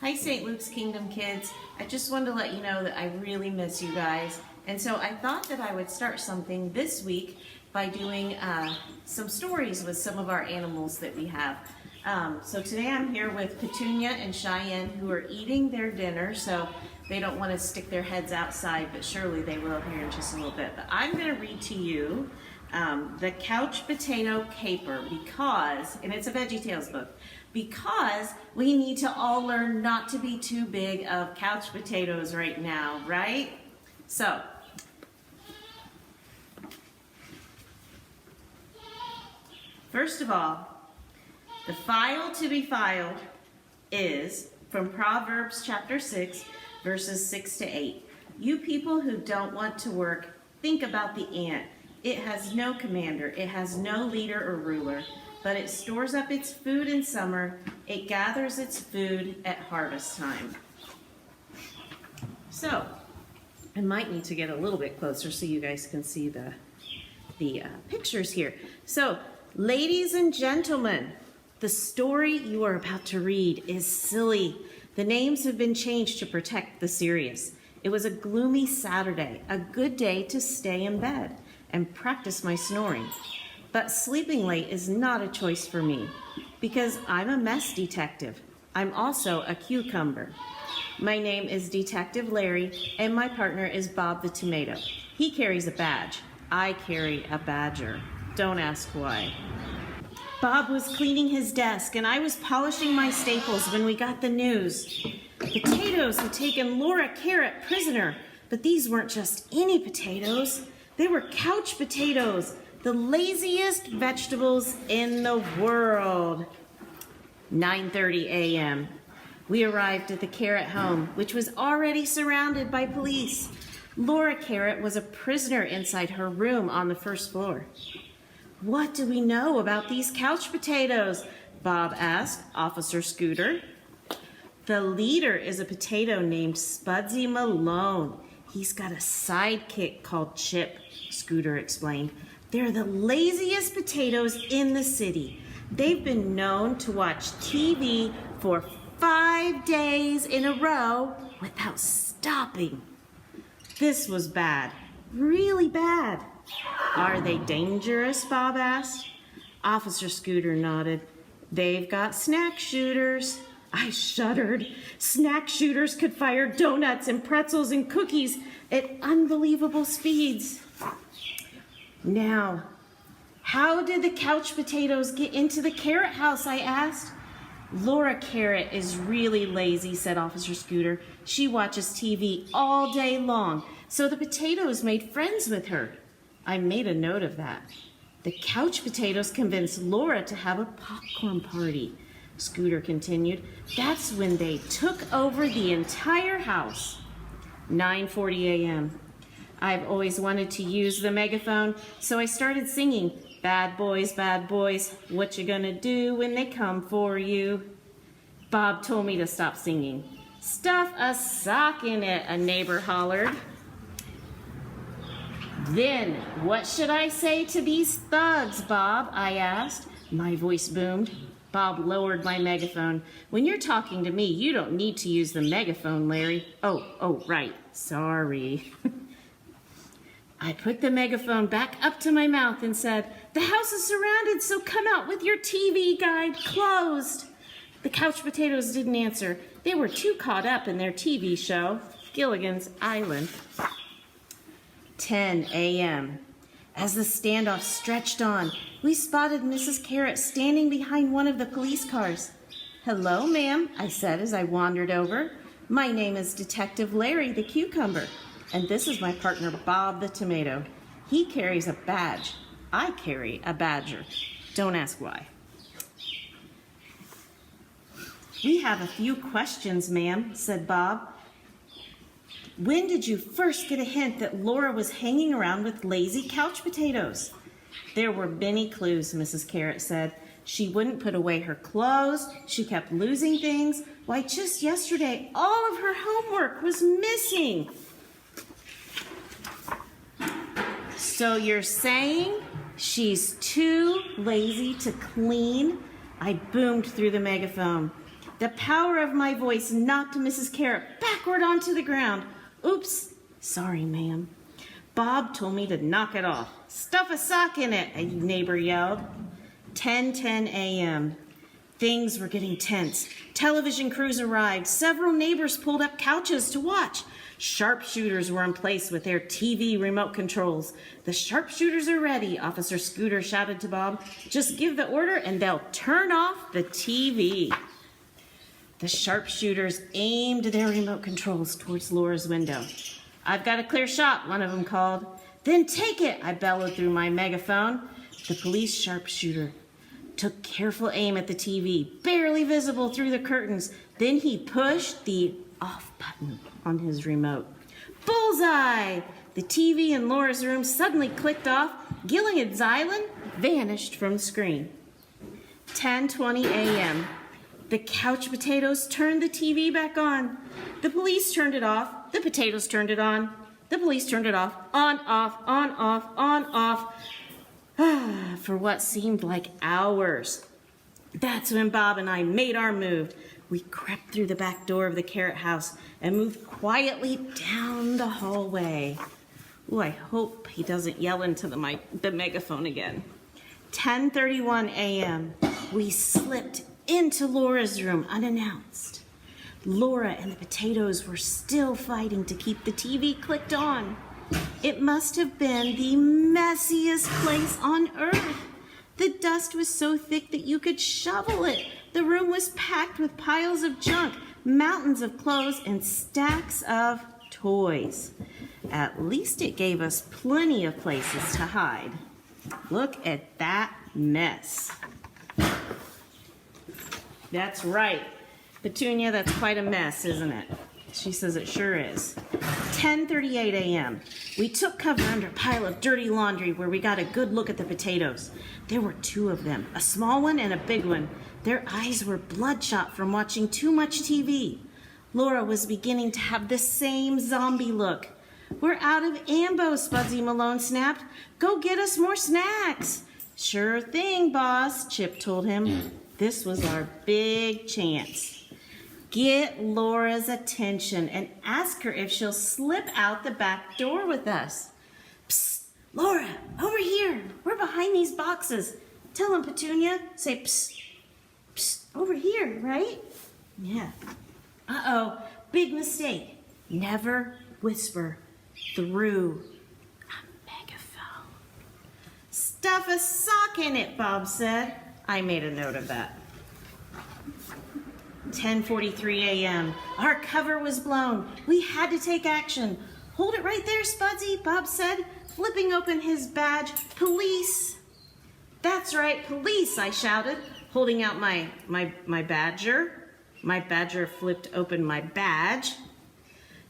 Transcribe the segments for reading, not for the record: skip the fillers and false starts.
Hi, St. Luke's Kingdom kids. I just wanted to let you know that I really miss you guys. And so I thought that I would start something this week by doing some stories with some of our animals that we have. So today I'm here with Petunia and Cheyenne, who are eating their dinner, so they don't want to stick their heads outside, but surely they will here in just a little bit. But I'm going to read to you the Couch Potato Caper because, and it's a VeggieTales book, because we need to all learn not to be too big of couch potatoes right now, right? So, first of all, the file to be filed is from Proverbs chapter 6, verses 6 to 8. You people who don't want to work, think about the ant. It has no commander, it has no leader or ruler, but it stores up its food in summer, it gathers its food at harvest time. So, I might need to get a little bit closer so you guys can see the pictures here. So, ladies and gentlemen, the story you are about to read is silly. The names have been changed to protect the serious. It was a gloomy Saturday, a good day to stay in bed and practice my snoring. But sleeping late is not a choice for me because I'm a mess detective. I'm also a cucumber. My name is Detective Larry and my partner is Bob the Tomato. He carries a badge. I carry a badger. Don't ask why. Bob was cleaning his desk and I was polishing my staples when we got the news. Potatoes had taken Laura Carrot prisoner, but these weren't just any potatoes. They were couch potatoes, the laziest vegetables in the world. 9:30 a.m. We arrived at the Carrot home, which was already surrounded by police. Laura Carrot was a prisoner inside her room on the first floor. What do we know about these couch potatoes? Bob asked Officer Scooter. The leader is a potato named Spudsy Malone. He's got a sidekick called Chip, Scooter explained. They're the laziest potatoes in the city. They've been known to watch TV for 5 days in a row without stopping. This was bad, really bad. Are they dangerous? Bob asked. Officer Scooter nodded. They've got snack shooters. I shuddered. Snack shooters could fire donuts and pretzels and cookies at unbelievable speeds. Now, how did the couch potatoes get into the Carrot house? I asked. Laura Carrot is really lazy, said Officer Scooter. She watches TV all day long, so the potatoes made friends with her. I made a note of that. The couch potatoes convinced Laura to have a popcorn party, Scooter continued. That's when they took over the entire house. 9:40 a.m. I've always wanted to use the megaphone, so I started singing, bad boys, what you gonna do when they come for you? Bob told me to stop singing. Stuff a sock in it, a neighbor hollered. Then, what should I say to these thugs, Bob? I asked. My voice boomed. Bob lowered my megaphone. When you're talking to me, you don't need to use the megaphone, Larry. Oh, right. Sorry. I put the megaphone back up to my mouth and said, the house is surrounded, so come out with your TV guide closed. The couch potatoes didn't answer. They were too caught up in their TV show, Gilligan's Island. 10 a.m. As the standoff stretched on, we spotted Mrs. Carrot standing behind one of the police cars. Hello, ma'am, I said as I wandered over. My name is Detective Larry the Cucumber, and this is my partner Bob the Tomato. He carries a badge. I carry a badger. Don't ask why. We have a few questions, ma'am, said Bob. When did you first get a hint that Laura was hanging around with lazy couch potatoes? There were many clues, Mrs. Carrot said. She wouldn't put away her clothes. She kept losing things. Why, just yesterday, all of her homework was missing. So you're saying she's too lazy to clean? I boomed through the megaphone. The power of my voice knocked Mrs. Carrot backward onto the ground. Oops, sorry, ma'am. Bob told me to knock it off. Stuff a sock in it, a neighbor yelled. 10:10 a.m. Things were getting tense. Television crews arrived. Several neighbors pulled up couches to watch. Sharpshooters were in place with their TV remote controls. The sharpshooters are ready, Officer Scooter shouted to Bob. Just give the order and they'll turn off the TV. The sharpshooters aimed their remote controls towards Laura's window. I've got a clear shot, one of them called. Then take it, I bellowed through my megaphone. The police sharpshooter took careful aim at the TV, barely visible through the curtains. Then he pushed the off button on his remote. Bullseye! The TV in Laura's room suddenly clicked off. Gilligan's Island vanished from the screen. 10:20 a.m. The couch potatoes turned the TV back on. The police turned it off. The potatoes turned it on. The police turned it off. On, off, on, off, on, off. For what seemed like hours. That's when Bob and I made our move. We crept through the back door of the Carrot House and moved quietly down the hallway. Ooh, I hope he doesn't yell into the megaphone again. 10:31 a.m. We slipped into Laura's room unannounced. Laura and the potatoes were still fighting to keep the TV clicked on. It must have been the messiest place on earth. The dust was so thick that you could shovel it. The room was packed with piles of junk, mountains of clothes, and stacks of toys. At least it gave us plenty of places to hide. Look at that mess. That's right. Petunia, that's quite a mess, isn't it? She says it sure is. 10:38 a.m. We took cover under a pile of dirty laundry where we got a good look at the potatoes. There were two of them, a small one and a big one. Their eyes were bloodshot from watching too much TV. Laura was beginning to have the same zombie look. We're out of ammo, Spudsy Malone snapped. Go get us more snacks. Sure thing, boss, Chip told him. This was our big chance. Get Laura's attention and ask her if she'll slip out the back door with us. Psst, Laura, over here. We're behind these boxes. Tell him, Petunia. Say, psst, psst, over here, right? Yeah. Uh-oh, big mistake. Never whisper through a megaphone. Stuff a sock in it, Bob said. I made a note of that. 10:43 a.m. Our cover was blown. We had to take action. Hold it right there, Spudsy, Bob said, flipping open his badge. Police. That's right, police, I shouted, holding out my badger. My badger flipped open my badge.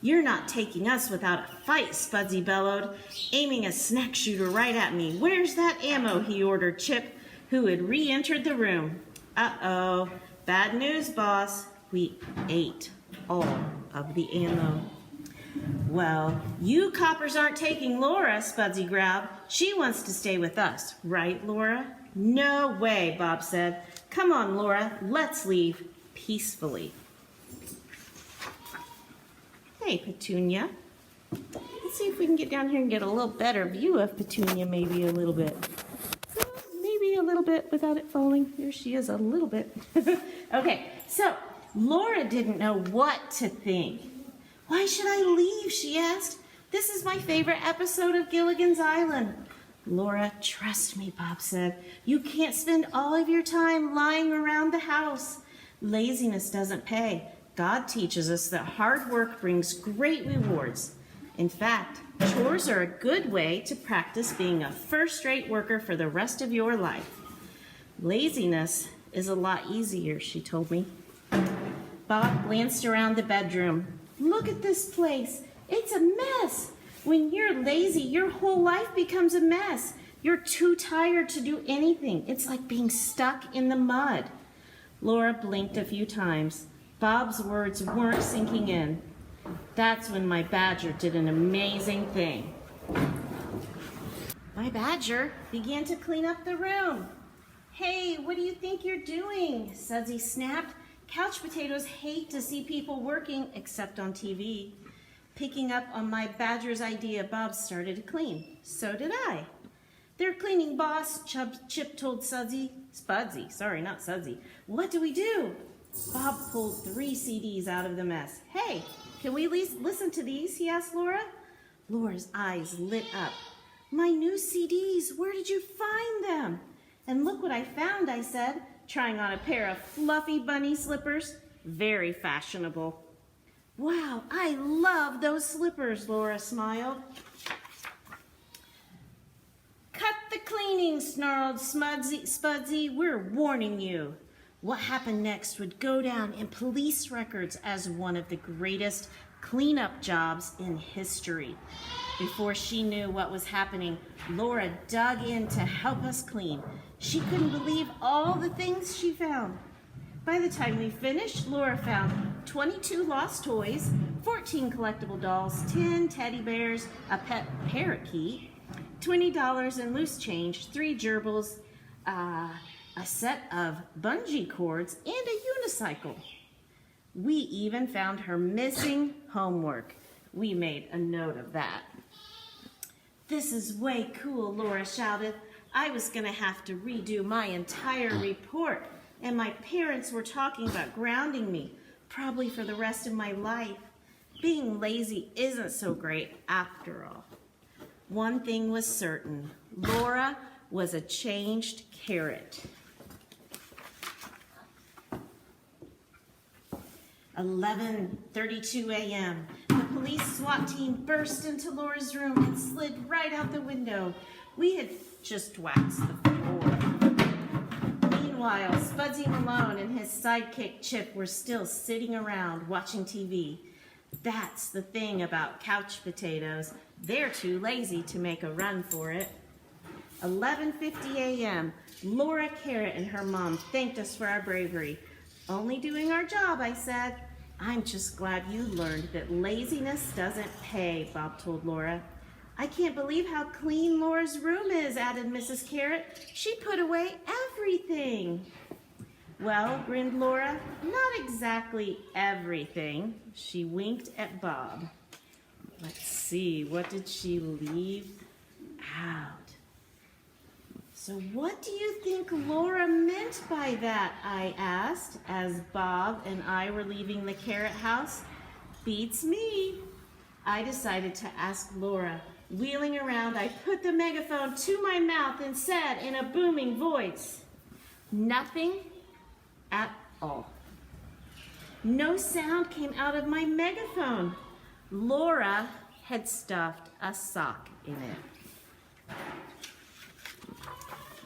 You're not taking us without a fight, Spudsy bellowed, aiming a snack shooter right at me. Where's that ammo, he ordered Chip, who had re-entered the room. Uh-oh. Bad news, boss. We ate all of the ammo. Well, you coppers aren't taking Laura, Spudsy growled. She wants to stay with us, right, Laura? No way, Bob said. Come on, Laura, let's leave peacefully. Hey, Petunia. Let's see if we can get down here and get a little better view of Petunia, maybe a little bit. Maybe a little bit without it falling. Here she is a little bit. Okay, so Laura didn't know what to think. Why should I leave, she asked. This is my favorite episode of Gilligan's Island. Laura, trust me, Bob said. You can't spend all of your time lying around the house. Laziness doesn't pay. God teaches us that hard work brings great rewards. In fact, chores are a good way to practice being a first-rate worker for the rest of your life. Laziness is a lot easier, she told me. Bob glanced around the bedroom. Look at this place. It's a mess. When you're lazy, your whole life becomes a mess. You're too tired to do anything. It's like being stuck in the mud. Laura blinked a few times. Bob's words weren't sinking in. That's when my badger did an amazing thing. My badger began to clean up the room. Hey, what do you think you're doing? Sudsy snapped. Couch potatoes hate to see people working except on TV. Picking up on my badger's idea, Bob started to clean. So did I. "They're cleaning, boss," Chip told Spudsy, sorry, not Sudsy. "What do we do?" Bob pulled 3 CDs out of the mess. "Hey, can we at least listen to these?" he asked Laura. Laura's eyes lit up. "My new CDs, where did you find them?" "And look what I found," I said, trying on a pair of fluffy bunny slippers. Very fashionable. "Wow, I love those slippers," Laura smiled. "Cut the cleaning," snarled Spudsy. "We're warning you." What happened next would go down in police records as one of the greatest cleanup jobs in history. Before she knew what was happening, Laura dug in to help us clean. She couldn't believe all the things she found. By the time we finished, Laura found 22 lost toys, 14 collectible dolls, 10 teddy bears, a pet parakeet, $20 in loose change, 3 gerbils, a set of bungee cords, and a unicycle. We even found her missing homework. We made a note of that. "This is way cool," Laura shouted. "I was gonna have to redo my entire report, and my parents were talking about grounding me, probably for the rest of my life. Being lazy isn't so great after all." One thing was certain: Laura was a changed carrot. 11:32 a.m. The police SWAT team burst into Laura's room and slid right out the window. We had just waxed the floor. Meanwhile, Spudsy Malone and his sidekick Chip were still sitting around watching TV. That's the thing about couch potatoes. They're too lazy to make a run for it. 11:50 a.m. Laura Carrot and her mom thanked us for our bravery. "Only doing our job," I said. "I'm just glad you learned that laziness doesn't pay," Bob told Laura. "I can't believe how clean Laura's room is," added Mrs. Carrot. "She put away everything." "Well," grinned Laura, "not exactly everything." She winked at Bob. Let's see, what did she leave out? "So what do you think Laura meant by that?" I asked as Bob and I were leaving the Carrot house. "Beats me." I decided to ask Laura. Wheeling around, I put the megaphone to my mouth and said in a booming voice, "Nothing at all." No sound came out of my megaphone. Laura had stuffed a sock in it.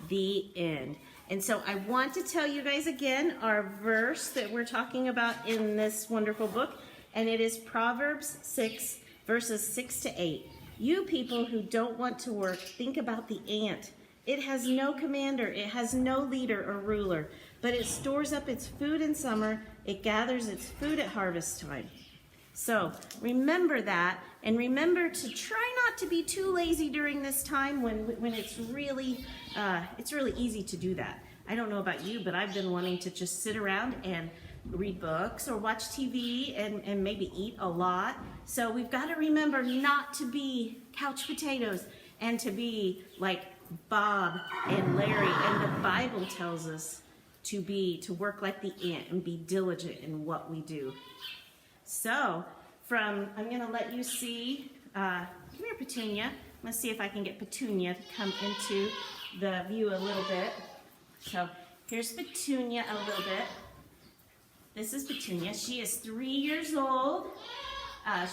The end. And so I want to tell you guys again our verse that we're talking about in this wonderful book, and it is Proverbs 6, verses 6 to 8. "You people who don't want to work, think about the ant. It has no commander, it has no leader or ruler, but it stores up its food in summer, it gathers its food at harvest time." So remember that, and remember to try not to be too lazy during this time when it's really easy to do that. I don't know about you, but I've been wanting to just sit around and read books or watch TV and maybe eat a lot. So we've got to remember not to be couch potatoes and to be like Bob and Larry. And the Bible tells us to work like the ant and be diligent in what we do. So I'm going to let you see, come here, Petunia. I'm going to see if I can get Petunia to come into the view a little bit. So here's Petunia a little bit. This is Petunia. She is 3 years old.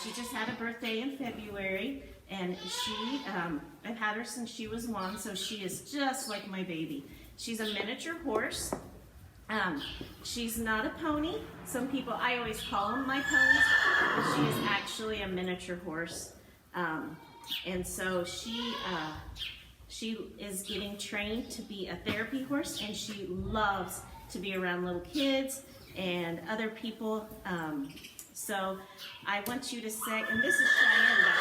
She just had a birthday in February, and I've had her since she was 1, so she is just like my baby. She's a miniature horse. She's not a pony. I always call them my ponies, but she is actually a miniature horse. And so she is getting trained to be a therapy horse, and she loves to be around little kids and other people. So I want you to say, and this is Cheyenne back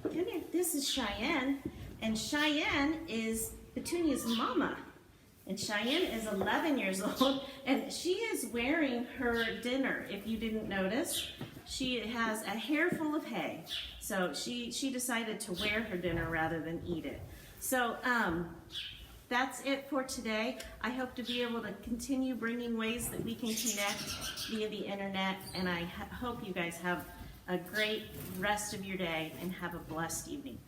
here. Come here. This is Cheyenne, and Cheyenne is Petunia's mama. And Cheyenne is 11 years old, and she is wearing her dinner. If you didn't notice, she has a hair full of hay. So she decided to wear her dinner rather than eat it. So that's it for today. I hope to be able to continue bringing ways that we can connect via the internet, and I hope you guys have a great rest of your day and have a blessed evening.